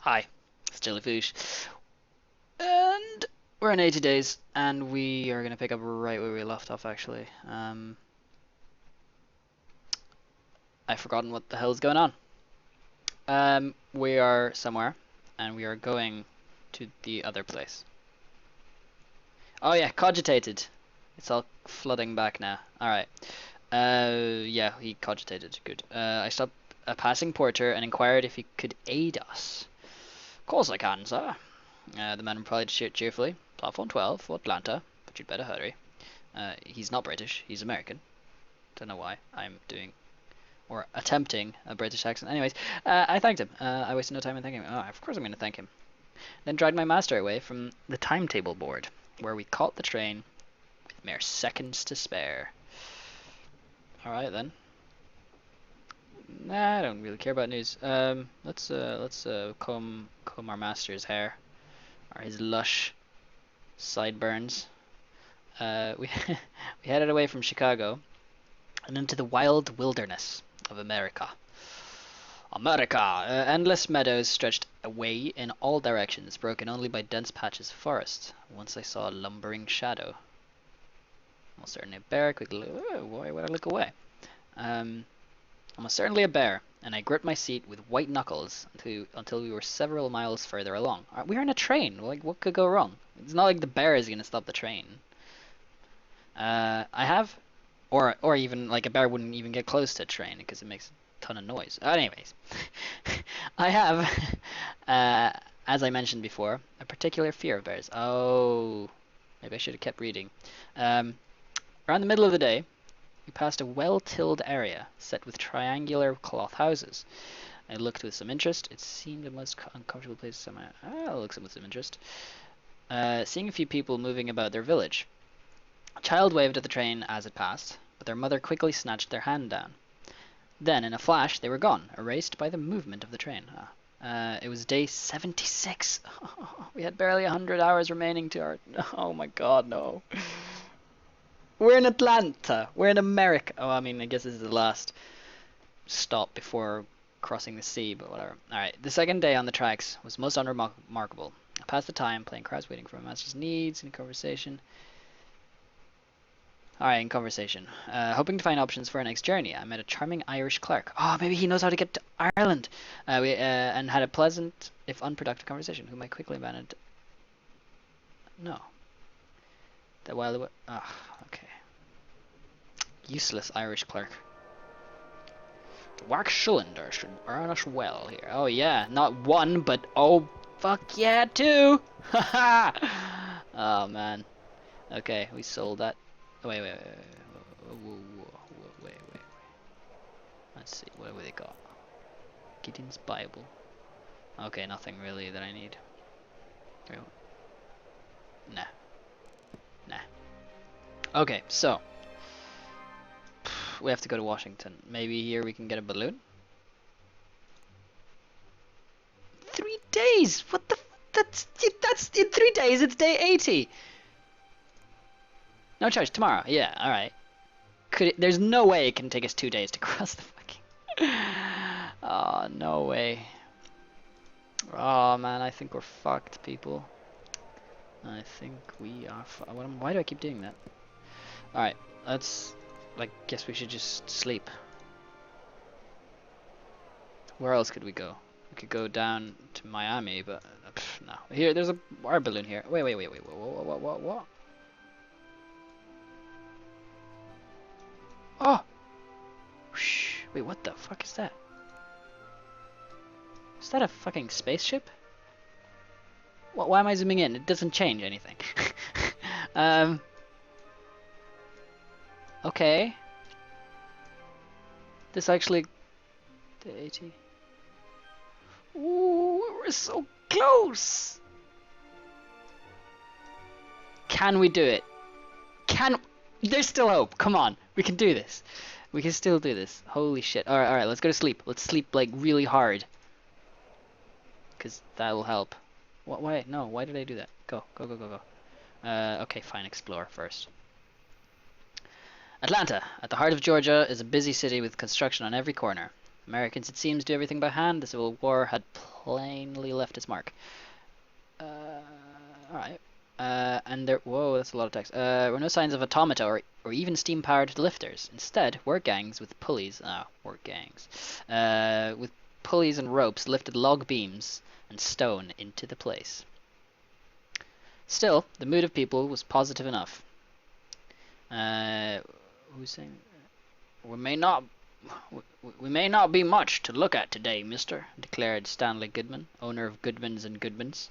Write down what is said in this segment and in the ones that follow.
Hi, it's Jellyfoosh, and we're in 80 days, and we are gonna pick up right where we left off. Actually, I've forgotten what the hell is going on. We are somewhere, and we are going to the other place. Oh yeah, cogitated. It's all flooding back now. All right. Yeah, he cogitated. Good. I stopped a passing porter and inquired if he could aid us. Of course I can, sir. The man replied cheerfully, Platform 12 for Atlanta, but you'd better hurry. He's not British, he's American. Don't know why I'm doing, or attempting, a British accent. Anyways, I thanked him. I wasted no time in thanking him. Oh, of course I'm going to thank him. Then dragged my master away from the timetable board, where we caught the train with mere seconds to spare. Alright then. Nah, I don't really care about news. Let's comb our master's hair, or his lush sideburns. We we headed away from Chicago and into the wild wilderness of America. Endless meadows stretched away in all directions, broken only by dense patches of forest. Once I saw a lumbering shadow. Almost certainly a bear. Quickly, why would I look away? Almost certainly a bear, and I gripped my seat with white knuckles until we were several miles further along. We are in a train. Like, what could go wrong? It's not like the bear is gonna stop the train. I have, or even like a bear wouldn't even get close to a train because it makes a ton of noise. Anyways, I have, as I mentioned before, a particular fear of bears. Oh, maybe I should have kept reading. Around the middle of the day, we passed a well-tilled area set with triangular cloth houses. I looked with some interest. It seemed the most uncomfortable place I'll look with some interest. Seeing a few people moving about their village. A child waved at the train as it passed, but their mother quickly snatched their hand down. Then, in a flash, they were gone, erased by the movement of the train. It was day 76. We had barely 100 hours remaining to our... Oh my god, no. We're in Atlanta. We're in America. Oh, I mean, I guess this is the last stop before crossing the sea, but whatever. Alright, the second day on the tracks was most unremarkable. I passed the time playing cards, waiting for my master's needs, in conversation. Alright, in conversation. Hoping to find options for our next journey, I met a charming Irish clerk. Oh, maybe he knows how to get to Ireland. And had a pleasant, if unproductive conversation, whom I quickly abandoned. No. That while it was... Oh, okay. Useless Irish clerk. The wax cylinder should earn us well here. Oh yeah, not one, but oh fuck yeah, two! Haha! Oh man. Okay, we sold that. Wait. Let's see, what have they got? Gideon's Bible. Okay, nothing really that I need. Nah. Okay, so. We have to go to Washington. Maybe here we can get a balloon? 3 days! What the that's in 3 days, it's day 80! No charge, tomorrow. Yeah, alright. There's no way it can take us 2 days to cross the fucking... Oh, no way. Oh, man, I think we're fucked, people. I think we are why do I keep doing that? Alright, let's... Like, guess we should just sleep. Where else could we go? We could go down to Miami, but... no. Here, there's our balloon here. Wait. What? Oh! Shh. Wait, what the fuck is that? Is that a fucking spaceship? Why am I zooming in? It doesn't change anything. Okay. This actually... The 80... Ooh, we're so close! Can we do it? There's still hope. Come on. We can do this. We can still do this. Holy shit. Alright, let's go to sleep. Let's sleep, like, really hard. Because that'll help. Why? No, why did I do that? Go. Okay, fine. Explore first. Atlanta, at the heart of Georgia, is a busy city with construction on every corner. Americans, it seems, do everything by hand. The Civil War had plainly left its mark. Alright. And there, whoa, that's a lot of text. Were no signs of automata or even steam-powered lifters. Instead, work gangs with pulleys, with pulleys and ropes lifted log beams and stone into the place. Still, the mood of people was positive enough. Who's saying? We may not be much to look at today, mister, declared Stanley Goodman, owner of Goodman's and Goodman's.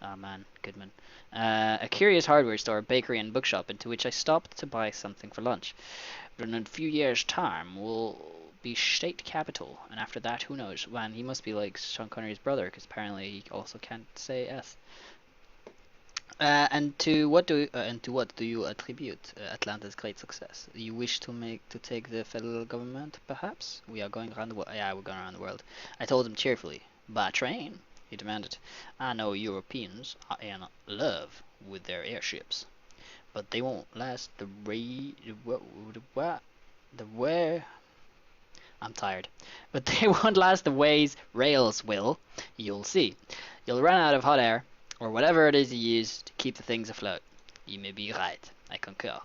Oh man, Goodman. A curious hardware store, bakery and bookshop into which I stopped to buy something for lunch. But in a few years' time, we'll be state capital, and after that, who knows? Man, he must be like Sean Connery's brother, because apparently he also can't say S. And to what do you attribute Atlanta's great success? You wish to take the federal government, perhaps? We are going around the world. Yeah, we're going around the world. I told him cheerfully. By train? He demanded. I know Europeans are in love with their airships, but they won't last the way. I'm tired. But they won't last the ways rails will. You'll see. You'll run out of hot air, or whatever it is you use to keep the things afloat. You may be right, I concurred.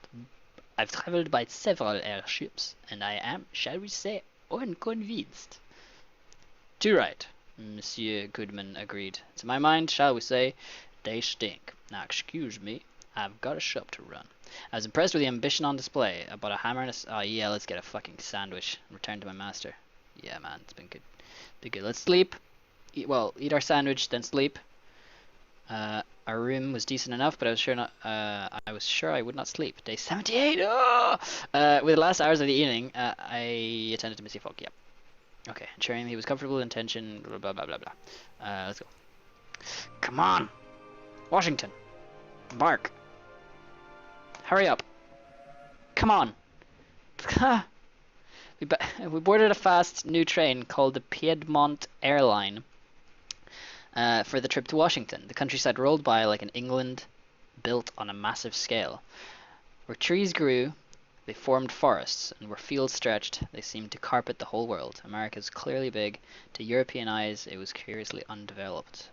I've travelled by several airships, and I am, shall we say, unconvinced. Too right, Monsieur Goodman agreed. To my mind, shall we say, they stink. Now excuse me, I've got a shop to run. I was impressed with the ambition on display. I bought a hammer and a... Oh yeah, let's get a fucking sandwich and return to my master. Yeah man, it's been good. Been good. Let's sleep. Eat our sandwich, then sleep. Our room was decent enough, but I was sure I would not sleep. Day 78. Oh! With the last hours of the evening, I attended to Missy Fogg. Yep. Okay. Ensuring he was comfortable in tension. Blah blah blah blah blah. Let's go. Come on, Washington. Bark. Hurry up. Come on. We boarded a fast new train called the Piedmont Airline. For the trip to Washington. The countryside rolled by like an England built on a massive scale. Where trees grew, they formed forests, and where fields stretched, they seemed to carpet the whole world. America is clearly big. To European eyes, it was curiously undeveloped.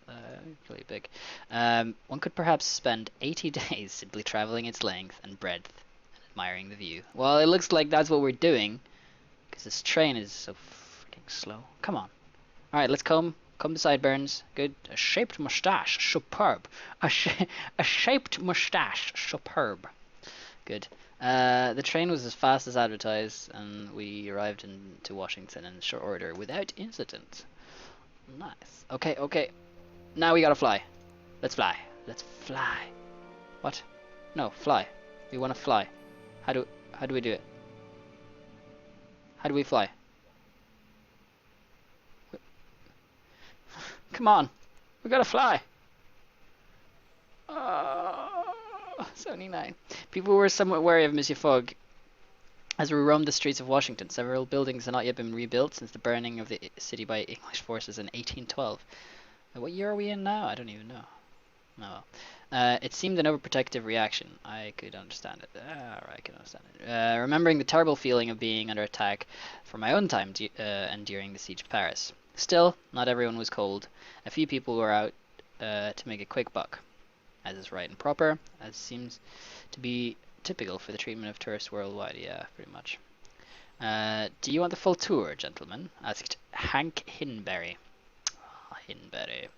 Really big. One could perhaps spend 80 days simply traveling its length and breadth and admiring the view. Well, it looks like that's what we're doing, because this train is so freaking slow. Come on. Alright, let's come the sideburns. Good. A shaped mustache. Superb. A shaped mustache. Superb. Good. The train was as fast as advertised, and we arrived into Washington in short order without incident. Nice. Okay. Now we gotta fly. Let's fly. Let's fly. What? No, fly. We wanna fly. How do we do it? How do we fly? Come on, we gotta fly. 79. People were somewhat wary of Monsieur Fogg as we roamed the streets of Washington. Several buildings had not yet been rebuilt since the burning of the city by English forces in 1812. What year are we in now? I don't even know. No. It seemed an overprotective reaction. I could understand it. I can understand it. Remembering the terrible feeling of being under attack from my own time and during the siege of Paris. Still, not everyone was cold. A few people were out to make a quick buck, as is right and proper, as seems to be typical for the treatment of tourists worldwide. Yeah, pretty much. Do you want the full tour, gentlemen? Asked Hank Hinberry. Hinberry.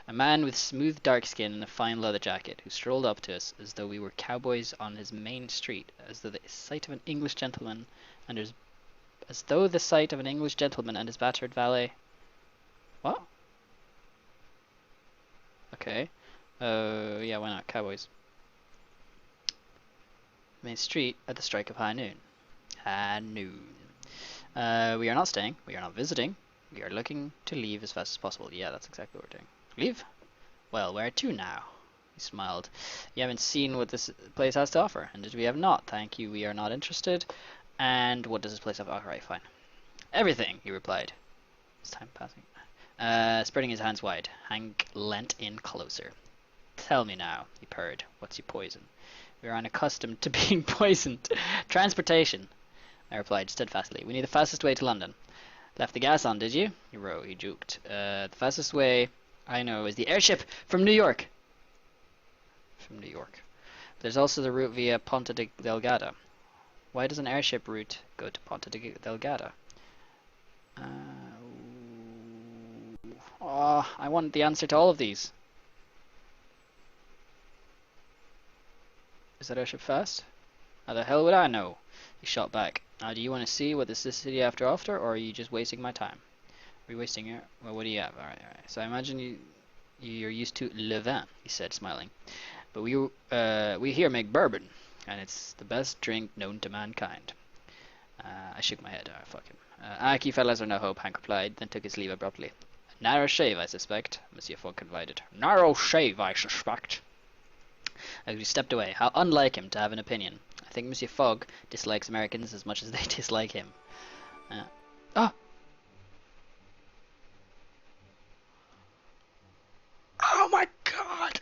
A man with smooth dark skin and a fine leather jacket, who strolled up to us as though we were cowboys on his main street, as though the sight of an English gentleman and his battered valet. What? Okay. Yeah, why not? Cowboys. Main street at the strike of high noon. High noon. We are not staying. We are not visiting. We are looking to leave as fast as possible. Yeah, that's exactly what we're doing. Leave? Well, where to now? He smiled. You haven't seen what this place has to offer. And we have not. Thank you, we are not interested. And what does this place have? Alright, fine. Everything, he replied. Is time passing? Spreading his hands wide, Hank leant in closer. Tell me now, he purred. What's your poison? We are unaccustomed to being poisoned. Transportation, I replied steadfastly. We need the fastest way to London. Left the gas on, did you? He juked. The fastest way I know is the airship from New York. From New York. There's also the route via Ponta Delgada. Why does an airship route go to Ponta Delgada? Oh, I want the answer to all of these. Is that airship fast? How the hell would I know? He shot back. Now, do you want to see what this is city after, or are you just wasting my time? Are you wasting your... Well, what do you have? Alright. So I imagine you're used to le vin, he said, smiling. But we here make bourbon, and it's the best drink known to mankind. I shook my head. Fuck him. Aki fellas are no hope, Hank replied, then took his leave abruptly. A narrow shave, I suspect, Monsieur Fogg confided. Narrow shave, I suspect. As we stepped away, how unlike him to have an opinion. I think Monsieur Fogg dislikes Americans as much as they dislike him. Oh! Oh my god!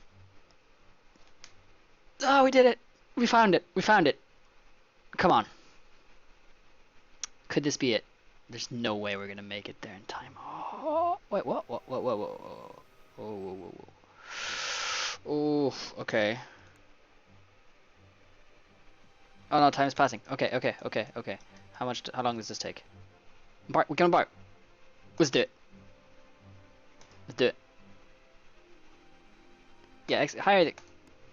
Oh, we did it! We found it! We found it! Come on. Could this be it? There's no way we're gonna make it there in time. Oh, wait, what? Whoa, whoa, whoa, whoa, whoa. Oh, whoa, whoa, whoa. Oh, okay. Oh no, time's passing. Okay. How long does this take? Bart, we're gonna Bart. Let's do it. Let's do it. Yeah, higher the...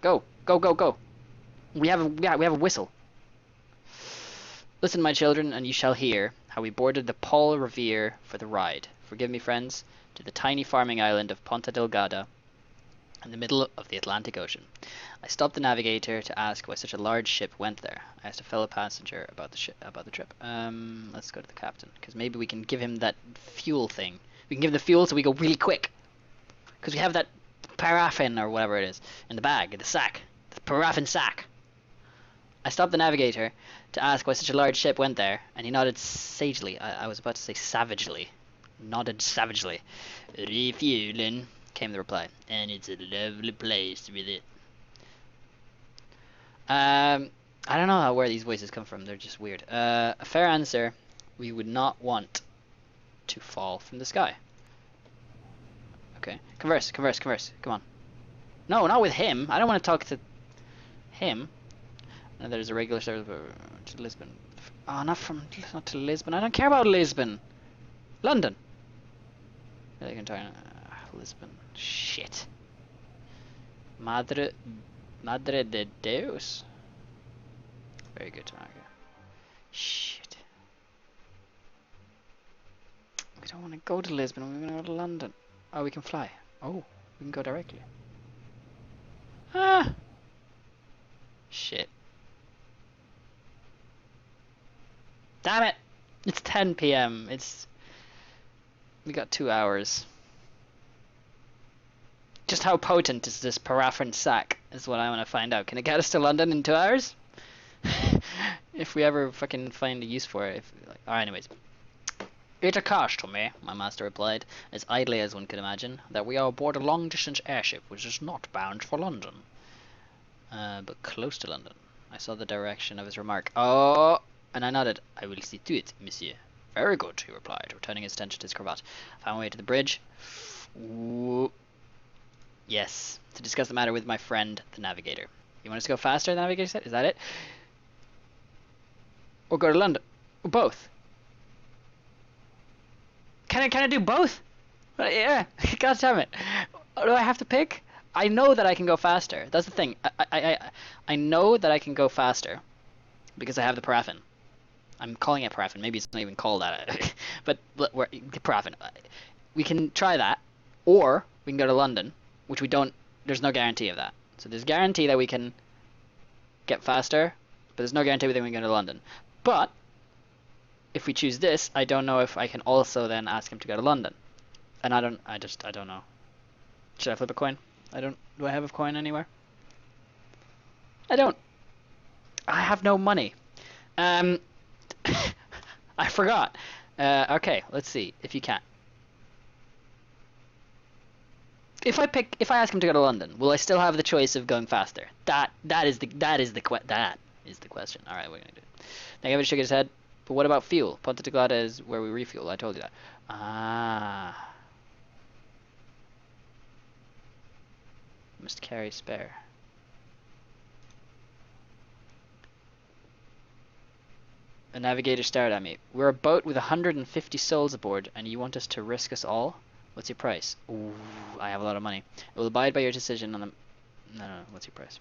Go. We have a whistle. Listen, my children, and you shall hear how we boarded the Paul Revere for the ride. Forgive me, friends, to the tiny farming island of Ponta Delgada in the middle of the Atlantic Ocean. I stopped the navigator to ask why such a large ship went there. I asked a fellow passenger about the trip. Let's go to the captain, because maybe we can give him that fuel thing. We can give him the fuel so we go really quick. Because we have that paraffin or whatever it is in the bag, in the sack, the paraffin sack. I stopped the navigator to ask why such a large ship went there, and he nodded sagely. I was about to say savagely. Nodded savagely. Refueling, came the reply. And it's a lovely place with it. I don't know where these voices come from. They're just weird. A fair answer. We would not want to fall from the sky. Okay. Converse. Come on. No, not with him. I don't want to talk to him. And there's a regular service to Lisbon. Oh, not to Lisbon. I don't care about Lisbon. London. They can turn Lisbon. Shit. Madre de Deus. Very good, Margaret. Shit. We don't want to go to Lisbon. We want to go to London. Oh, we can fly. Oh, we can go directly. Ah. Shit. Damn it! It's 10 p.m. We got 2 hours. Just how potent is this paraffin sack is what I want to find out. Can it get us to London in 2 hours? If we ever fucking find a use for it. Anyways. It occurs to me, my master replied, as idly as one could imagine, that we are aboard a long-distance airship which is not bound for London. But close to London. I saw the direction of his remark. Oh! And I nodded. I will see to it, monsieur. Very good, he replied, returning his attention to his cravat. Found my way to the bridge. Ooh. Yes, to discuss the matter with my friend, the navigator. You want us to go faster, the navigator said? Is that it? Or go to London? Or both? Can I do both? Yeah, god damn it. Do I have to pick? I know that I can go faster. That's the thing. I know that I can go faster because I have the paraffin. I'm calling it paraffin. Maybe it's not even called that. But we're paraffin. We can try that, or we can go to London, which we don't. There's no guarantee of that. So there's guarantee that we can get faster, but there's no guarantee that we can go to London. But if we choose this, I don't know if I can also then ask him to go to London. And I don't know. Should I flip a coin? Do I have a coin anywhere? I don't. I have no money. I forgot. Okay, let's see if you can. If I ask him to go to London, will I still have the choice of going faster? That is the question. All right, we're gonna do it. Now, everybody shook his head. But what about fuel? Ponta Taglada is where we refuel. I told you that. Ah. Must carry spare. The navigator stared at me. We're a boat with 150 souls aboard, and you want us to risk us all? What's your price? Ooh, I have a lot of money. I will abide by your decision on the... No, what's your price?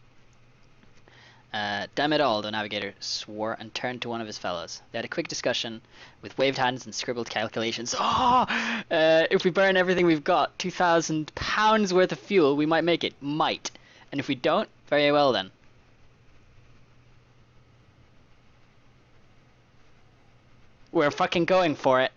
Damn it all, the navigator swore and turned to one of his fellows. They had a quick discussion with waved hands and scribbled calculations. If we burn everything we've got, £2,000 worth of fuel, we might make it. Might. And if we don't, very well then. We're fucking going for it.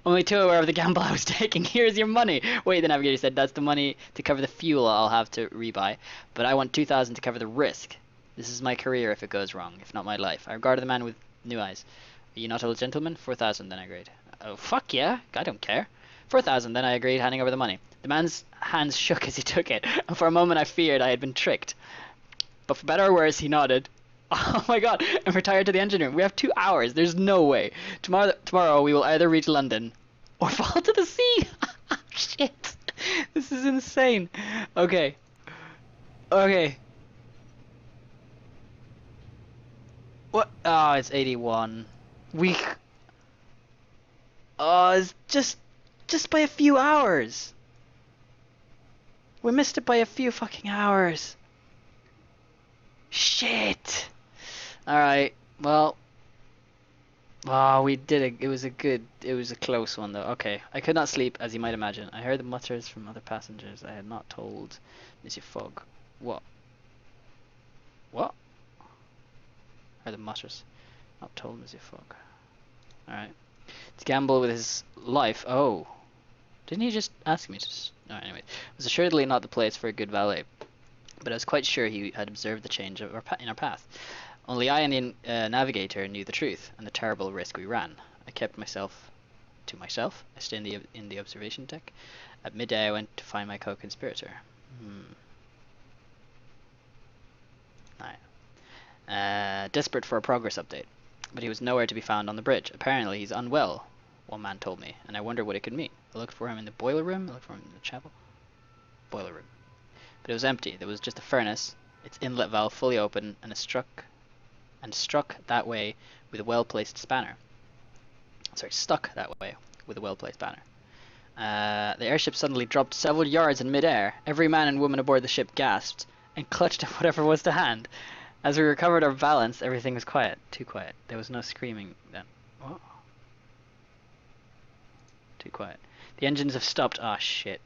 Only too aware of the gamble I was taking. Here's your money. Wait, the navigator said, that's the money to cover the fuel I'll have to rebuy. But I want 2,000 to cover the risk. This is my career if it goes wrong, if not my life. I regarded the man with new eyes. Are you not a gentleman? 4,000, then I agreed. Oh, fuck yeah. I don't care. 4,000, then I agreed, handing over the money. The man's hands shook as he took it, and for a moment I feared I had been tricked. But for better or worse, he nodded. Oh my god, I'm retired to the engine room. We have 2 hours. There's no way. Tomorrow we will either reach London or fall to the sea. Shit. This is insane. Okay. What? Oh, it's 81. It's just by a few hours. We missed it by a few fucking hours. Shit. Alright, well. Oh, we did it. It was a close one though. Okay, I could not sleep, as you might imagine. I heard the mutters from other passengers. I had not told Monsieur Fogg. What? What? I heard the mutters. Not told Monsieur Fogg. Alright. To gamble with his life. Oh. Didn't he just ask me to... Alright, anyway. It was assuredly not the place for a good valet. But I was quite sure he had observed the change in our path. Only I and the navigator knew the truth, and the terrible risk we ran. I kept myself to myself. I stayed in the observation deck. At midday I went to find my co-conspirator. Desperate for a progress update. But he was nowhere to be found on the bridge. Apparently he's unwell, one man told me, and I wondered what it could mean. I looked for him in the boiler room. I looked for him in the chapel. Boiler room. But it was empty. There was just a furnace, its inlet valve fully open, and struck that way with a well-placed spanner. Stuck that way with a well-placed spanner. The airship suddenly dropped several yards in mid-air. Every man and woman aboard the ship gasped and clutched at whatever was to hand. As we recovered our balance, everything was quiet. Too quiet. There was no screaming then. What? Too quiet. The engines have stopped. Ah, shit.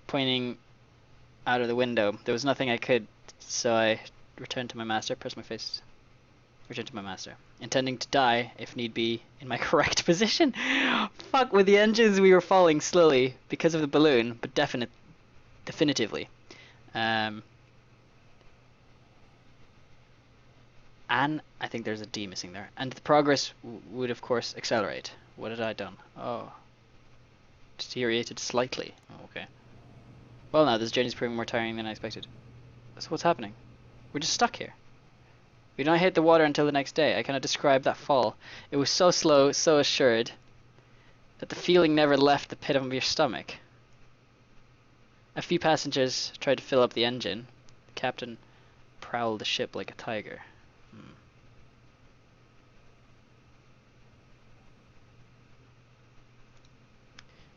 Pointing out of the window. There was nothing I could, so I returned to my master, returned to my master, intending to die, if need be, in my correct position. Fuck, with the engines we were falling slowly because of the balloon, but definitively. And I think there's a D missing there. And the progress would, of course, accelerate. What had I done? Oh. Deteriorated slightly. Oh, okay. Well, now, this journey's proving more tiring than I expected. So what's happening? We're just stuck here. We don't hit the water until the next day. I cannot describe that fall. It was so slow, so assured, that the feeling never left the pit of your stomach. A few passengers tried to fill up the engine. The captain prowled the ship like a tiger.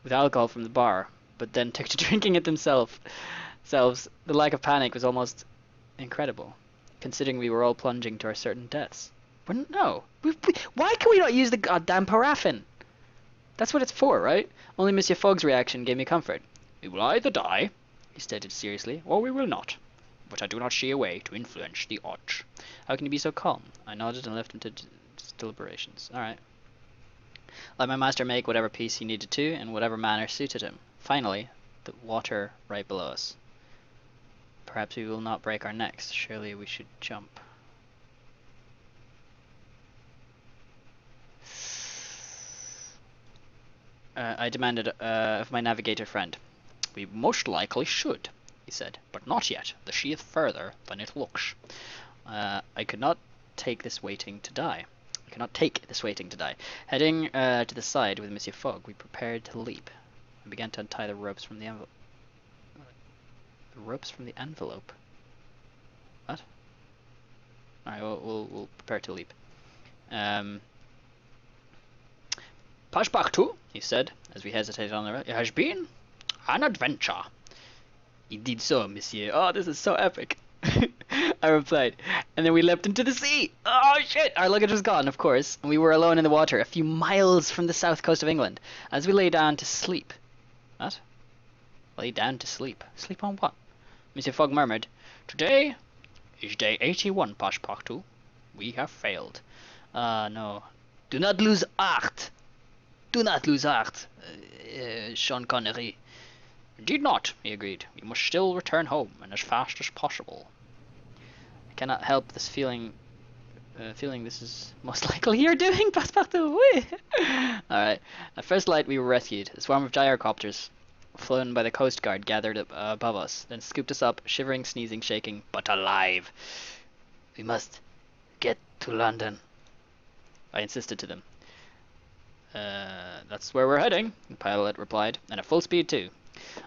With alcohol from the bar, but then took to drinking it themselves. The lack of panic was almost incredible, considering we were all plunging to our certain deaths. Why can we not use the goddamn paraffin? That's what it's for, right? Only Monsieur Fogg's reaction gave me comfort. We will either die, he stated seriously, or we will not. But I do not see a way to influence the odds. How can you be so calm? I nodded and left him to deliberations. Alright. Let my master make whatever peace he needed to, in whatever manner suited him. Finally, the water right below us. Perhaps we will not break our necks. Surely we should jump. I demanded of my navigator friend. We most likely should, he said, but not yet. The sea is further than it looks. I could not take this waiting to die. I cannot take this waiting to die. Heading to the side with Monsieur Fogg, we prepared to leap and began to untie the ropes from the envelope. The ropes from the envelope? What? Alright, we'll prepare to leap. Passepartout, he said, as we hesitated on the road. It has been an adventure. Indeed so, monsieur. Oh, this is so epic. I replied. And then we leapt into the sea. Oh, shit. Our luggage was gone, of course, and we were alone in the water, a few miles from the south coast of England, as we lay down to sleep. What? Lay down to sleep? Sleep on what? Monsieur Fogg murmured. Today is day 81, Passepartout. We have failed. No. Do not lose heart. Do not lose heart, Sean Connery. Indeed not, he agreed. We must still return home, and as fast as possible. I cannot help this feeling this is most likely you're doing, Passepartout. Alright. At first light we were rescued. A swarm of gyrocopters, flown by the Coast Guard, gathered above us, then scooped us up, shivering, sneezing, shaking, but alive. We must get to London, I insisted to them. That's where we're heading, the pilot replied, and at full speed too.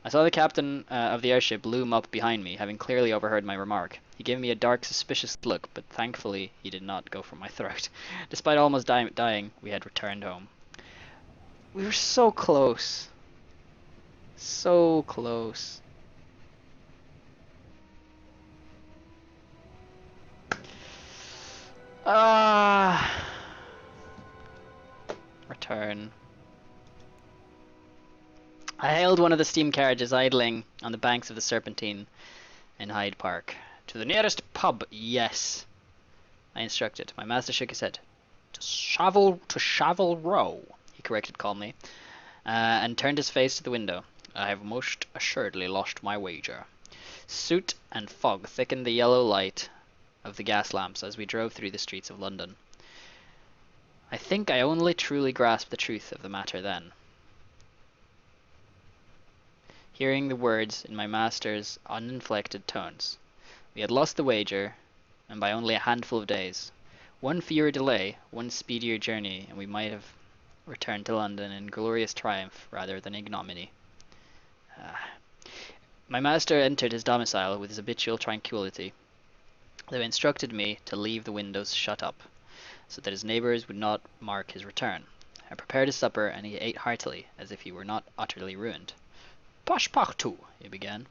I saw the captain of the airship loom up behind me, having clearly overheard my remark. He gave me a dark, suspicious look, but thankfully he did not go for my throat. Despite almost dying, we had returned home. We were so close. So close. Return. I hailed one of the steam carriages idling on the banks of the Serpentine in Hyde Park. To the nearest pub, yes, I instructed. My master shook his head. To Savile Row, he corrected calmly, and turned his face to the window. I have most assuredly lost my wager. Soot and fog thickened the yellow light of the gas lamps as we drove through the streets of London. I think I only truly grasped the truth of the matter then. Hearing the words in my master's uninflected tones. We had lost the wager, and by only a handful of days. One fewer delay, one speedier journey, and we might have returned to London in glorious triumph rather than ignominy. My master entered his domicile with his habitual tranquillity, though instructed me to leave the windows shut up, so that his neighbours would not mark his return. I prepared his supper, and he ate heartily, as if he were not utterly ruined. Passepartout, he began.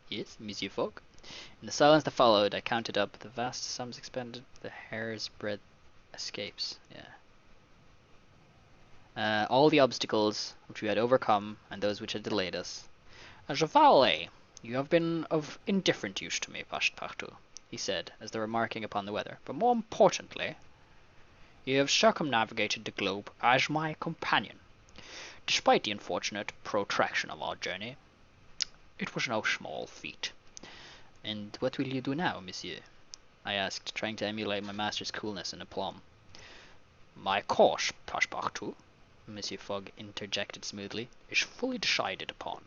Yes, Monsieur Fogg. In the silence that followed, I counted up the vast sums expended, the hair's breadth escapes. All the obstacles which we had overcome, and those which had delayed us. As a valet, you have been of indifferent use to me, Passepartout, he said, as though remarking upon the weather. But more importantly, you have circumnavigated the globe as my companion. Despite the unfortunate protraction of our journey, it was no small feat. And what will you do now, monsieur? I asked, trying to emulate my master's coolness and aplomb. My course, Passepartout, Monsieur Fogg interjected smoothly, is fully decided upon.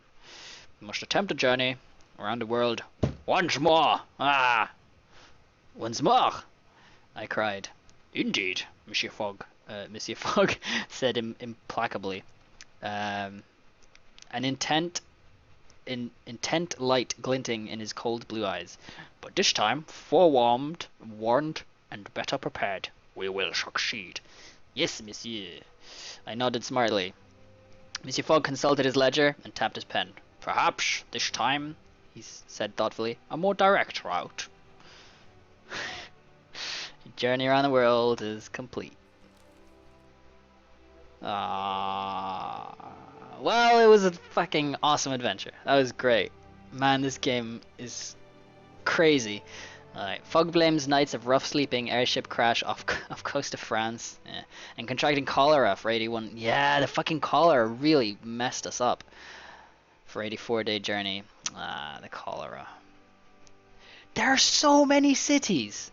We must attempt a journey around the world once more. Once more, I cried. Indeed, Monsieur Fogg, said implacably, an intent light glinting in his cold blue eyes. But this time, forewarned, warned, and better prepared, we will succeed. Yes, monsieur. I nodded smartly. Monsieur Fogg consulted his ledger and tapped his pen. Perhaps, this time, he said thoughtfully, a more direct route. Journey around the world is complete. Well, it was a fucking awesome adventure. That was great. Man, this game is crazy. Alright, Fogg blames nights of rough sleeping, airship crash off coast of France, and contracting cholera for 81. Yeah, the fucking cholera really messed us up for 84-day journey. The cholera. There are so many cities.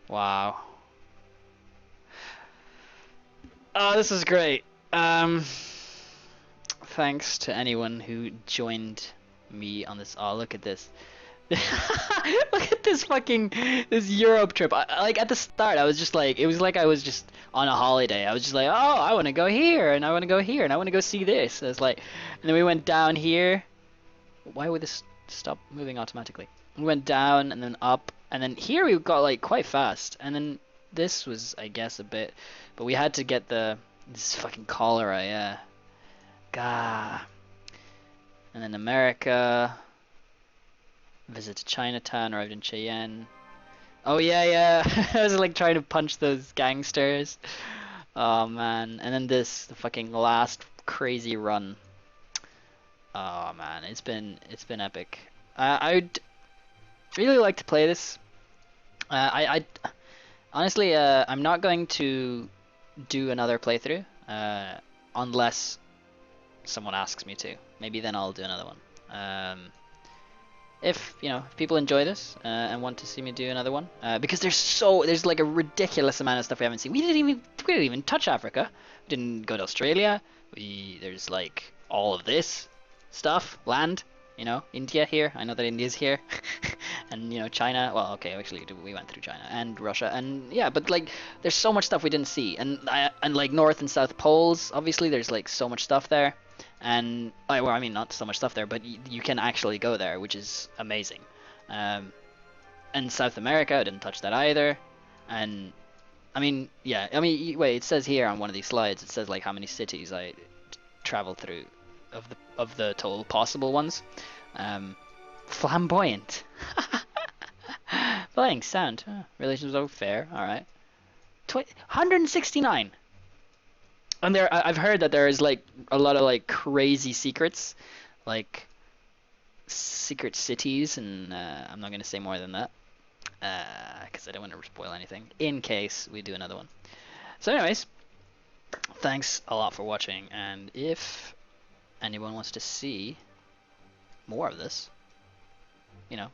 Wow. Oh, this is great. thanks to anyone who joined me on this. Oh, look at this. Look at this fucking this Europe trip. Like at the start, I was just like, it was like I was just on a holiday. I was just like, oh, I want to go here, and I want to go here, and I want to go see this. It's like, and then we went down here. Why would this stop moving automatically? We went down and then up, and then here we got like quite fast, and then this was, I guess, a bit, but we had to get this fucking cholera, yeah. Gah. And then America. Visit to Chinatown, arrived in Cheyenne. Oh yeah, yeah. I was like trying to punch those gangsters. Oh man. And then the fucking last crazy run. Oh man, it's been epic. I'd really like to play this. I honestly, I'm not going to do another playthrough unless someone asks me to. Maybe then I'll do another one. If if people enjoy this and want to see me do another one, because there's like a ridiculous amount of stuff we haven't seen. We didn't even touch Africa. We didn't go to Australia. There's like all of this stuff, land. India here. I know that India's here, and China. Well, okay, actually we went through China and Russia, and yeah, but like there's so much stuff we didn't see, and like North and South Poles. Obviously, there's like so much stuff there. And well, I mean, not so much stuff there, but you can actually go there, which is amazing. And South America, I didn't touch that either. And I mean, yeah, I mean, wait, it says here on one of these slides, it says like how many cities I traveled through of the total possible ones. Flamboyant. Playing sound. Relations over fair. All right. 169. And I've heard that there is like a lot of like crazy secrets, like secret cities, and I'm not gonna say more than that, because I don't want to spoil anything in case we do another one. So, anyways, thanks a lot for watching, and if anyone wants to see more of this,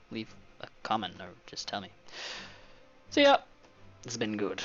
leave a comment or just tell me. So yeah, it's been good.